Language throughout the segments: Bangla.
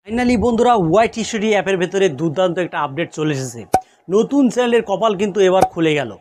ফাইনালি বন্ধুরা ওয়াই টিস্যুটি অ্যাপের ভেতরে দুর্দান্ত একটা আপডেট চলে এসেছে। নতুন চ্যানেলের কপাল কিন্তু এবার খুলে গেল।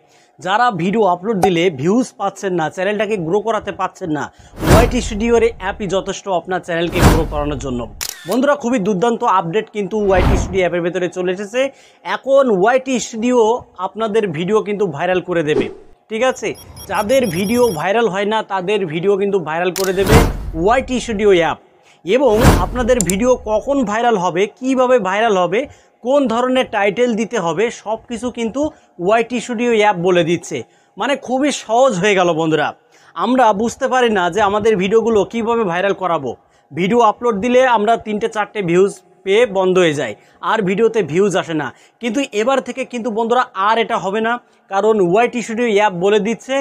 যারা ভিডিও আপলোড দিলে ভিউজ পাচ্ছেন না, চ্যানেলটাকে গ্রো করাতে পাচ্ছেন না, ওয়াই টিস্যুডিওর অ্যাপই যথেষ্ট আপনার চ্যানেলকে গ্রো করানোর জন্য। বন্ধুরা খুবই দুর্দান্ত আপডেট কিন্তু ওয়াই টিস্যুডি অ্যাপের ভেতরে চলে এসেছে। এখন ওয়াই টিস্যুডিও আপনাদের ভিডিও কিন্তু ভাইরাল করে দেবে। ঠিক আছে, যাদের ভিডিও ভাইরাল হয় না তাদের ভিডিও কিন্তু ভাইরাল করে দেবে ওয়াই টিস্যুডিও অ্যাপ। এবং আপনাদের ভিডিও কখন ভাইরাল হবে, কিভাবে ভাইরাল হবে, কোন ধরনের টাইটেল দিতে হবে, সব কিছু কিন্তু ওয়াই টিস্যুডিও অ্যাপ বলে দিচ্ছে। মানে খুবই সহজ হয়ে গেল বন্ধুরা। আমরা বুঝতে পারি না যে আমাদের ভিডিওগুলো কিভাবে ভাইরাল করাবো। ভিডিও আপলোড দিলে আমরা 3-4টে ভিউজ পেয়ে বন্ধ হয়ে যায়, আর ভিডিওতে ভিউজ আসে না। কিন্তু এবার থেকে কিন্তু বন্ধুরা আর এটা হবে না, কারণ ওয়াই টিস্যুডিও অ্যাপ বলে দিচ্ছে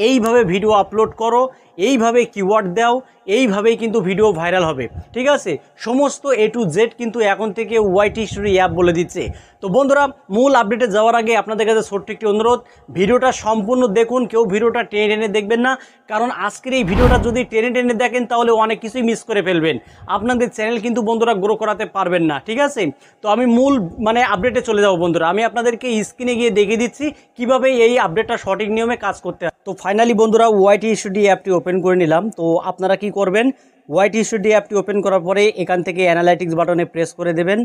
এইভাবে ভিডিও আপলোড করো, এইভাবে কিওয়ার্ড দাও, এইভাবেই কিন্তু ভিডিও ভাইরাল হবে। ঠিক আছে, সমস্ত A to Z কিন্তু এখন থেকে ওয়াই টিস্যুডিও অ্যাপ বলে দিচ্ছে। তো বন্ধুরা মূল আপডেটে যাওয়ার আগে আপনাদের কাছে ছোট্ট একটি অনুরোধ, ভিডিওটা সম্পূর্ণ দেখুন, কেউ ভিডিওটা টেনে টেনে দেখবেন না। কারণ আজকের এই ভিডিওটা যদি টেনে টেনে দেখেন তাহলে অনেক কিছুই মিস করে ফেলবেন, আপনাদের চ্যানেল কিন্তু বন্ধুরা গ্রো করাতে পারবেন না। ঠিক আছে, তো আমি মূল আপডেটে চলে যাব বন্ধুরা। আমি আপনাদেরকে স্ক্রিনে গিয়ে দেখিয়ে দিচ্ছি কিভাবে এই আপডেটটা সঠিক নিয়মে কাজ করতে হয়। তো ফাইনালি বন্ধুরা ওয়াই টিস্যুডি অ্যাপটি ওপেন করে নিলাম। তো আপনারা কি করবেন, ওয়াই টিস্যুডি অ্যাপটি ওপেন করার পরে এখান থেকে অ্যানালাইটিক্স বাটনে প্রেস করে দেবেন।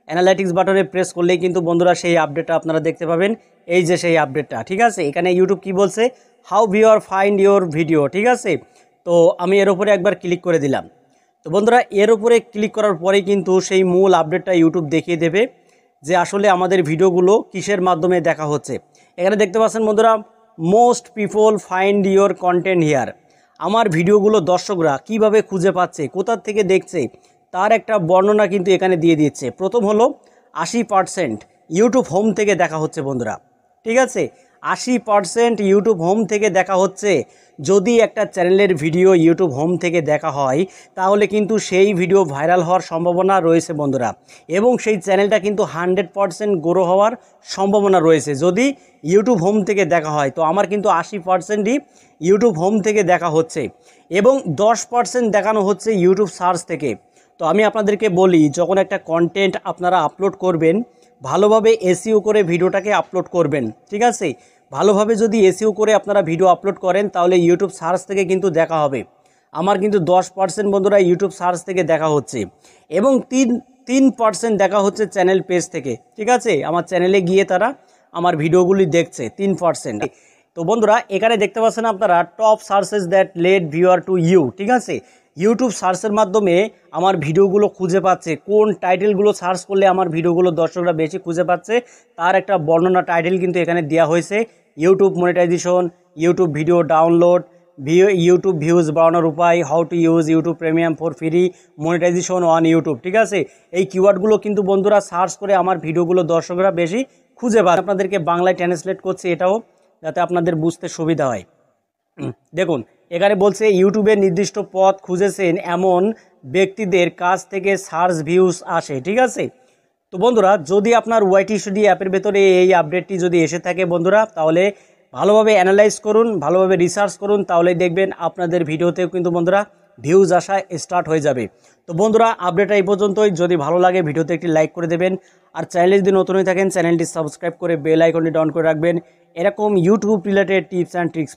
অ্যানালাইটিক্স বাটনে প্রেস করলেই কিন্তু বন্ধুরা সেই আপডেটটা আপনারা দেখতে পাবেন। এই যে সেই আপডেটটা, ঠিক আছে। এখানে ইউটিউব কি বলছে, how viewer find your video. ঠিক আছে, তো আমি এর উপরে একবার ক্লিক করে দিলাম। তো বন্ধুরা এর উপরে ক্লিক করার পরেই কিন্তু সেই মূল আপডেটটা ইউটিউব দেখিয়ে দেবে যে আসলে আমাদের ভিডিওগুলো কিসের মাধ্যমে দেখা হচ্ছে। এখানে দেখতে পাচ্ছেন বন্ধুরা, most people find your content here. আমার ভিডিওগুলো দর্শকরা কিভাবে খুঁজে পাচ্ছে, কোথা থেকে দেখছে, তার একটা বর্ণনা কিন্তু এখানে দিয়ে দিচ্ছে। প্রথম হলো 80% ইউটিউব হোম থেকে দেখা হচ্ছে বন্ধুরা। ঠিক আছে, 80% ইউটিউব হোম থেকে দেখা হচ্ছে। যদি একটা চ্যানেলের ভিডিও ইউটিউব হোম থেকে দেখা হয় তাহলে কিন্তু সেই ভিডিও ভাইরাল হওয়ার সম্ভাবনা রয়েছে বন্ধুরা, এবং সেই চ্যানেলটা কিন্তু 100% গ্রো হওয়ার সম্ভাবনা রয়েছে যদি ইউটিউব হোম থেকে দেখা হয়। তো আমার কিন্তু 80%ই ইউটিউব হোম থেকে দেখা হচ্ছে, এবং 10% দেখানো হচ্ছে ইউটিউব সার্চ থেকে। তো আমি আপনাদেরকে বলি, যখন একটা কন্টেন্ট আপনারা আপলোড করবেন, ভালোভাবে এসইও করে ভিডিওটাকে আপলোড করবেন। ঠিক আছে, ভালোভাবে যদি এসইও করে আপনারা ভিডিও আপলোড করেন তাহলে ইউটিউব সার্চ থেকে কিন্তু দেখা হবে। আমার কিন্তু 10% বন্ধুরা ইউটিউব সার্চ থেকে দেখা হচ্ছে, এবং 3% দেখা হচ্ছে চ্যানেল পেজ থেকে। ঠিক আছে, আমার চ্যানেলে গিয়ে তারা আমার ভিডিওগুলি দেখছে 3%। তো বন্ধুরা এখানে দেখতে পাচ্ছেন আপনারা top searches that led viewer to you. ঠিক আছে, ইউটিউব সার্চের মাধ্যমে আমার ভিডিওগুলো খুঁজে পাচ্ছে, কোন টাইটেলগুলো সার্চ করলে আমার ভিডিওগুলো দর্শকরা বেশি খুঁজে পাচ্ছে তার একটা বর্ণনা টাইটেল কিন্তু এখানে দেওয়া হয়েছে। YouTube monetization, YouTube video download, YouTube views বাড়ানোর উপায়, how to use YouTube premium for free, monetization on YouTube. ঠিক আছে, এই কিওয়ার্ডগুলো কিন্তু বন্ধুরা সার্চ করে আমার ভিডিওগুলো দর্শকরা বেশি খুঁজে পায়। আপনাদেরকে বাংলায় ট্রান্সলেট করছে এটাও, যাতে আপনাদের বুঝতে সুবিধা হয়। দেখুন এখানে বলছে ইউটিউবে নির্দিষ্ট পথ খুঁজেছেন এমন ব্যক্তিদের কাছ থেকে সার্চ ভিউজ আসে। ঠিক আছে, তো বন্ধুরা যদি আপনার ওয়াই টিস্যুডি অ্যাপের ভেতরে এই আপডেটটি যদি এসে থাকে বন্ধুরা, তাহলে ভালোভাবে অ্যানালাইজ করুন, ভালোভাবে রিসার্চ করুন, তাহলেই দেখবেন আপনাদের ভিডিওতেও কিন্তু বন্ধুরা ভিউজ আসা স্টার্ট হয়ে যাবে। তো বন্ধুরা আপডেটটা এই পর্যন্তই। যদি ভালো লাগে ভিডিওতে একটি লাইক করে দেবেন, আর চ্যানেলে যদি নতুন হয়ে থাকেন চ্যানেলটি সাবস্ক্রাইব করে বেল আইকনটি অন করে রাখবেন এরকম YouTube related tips and tricks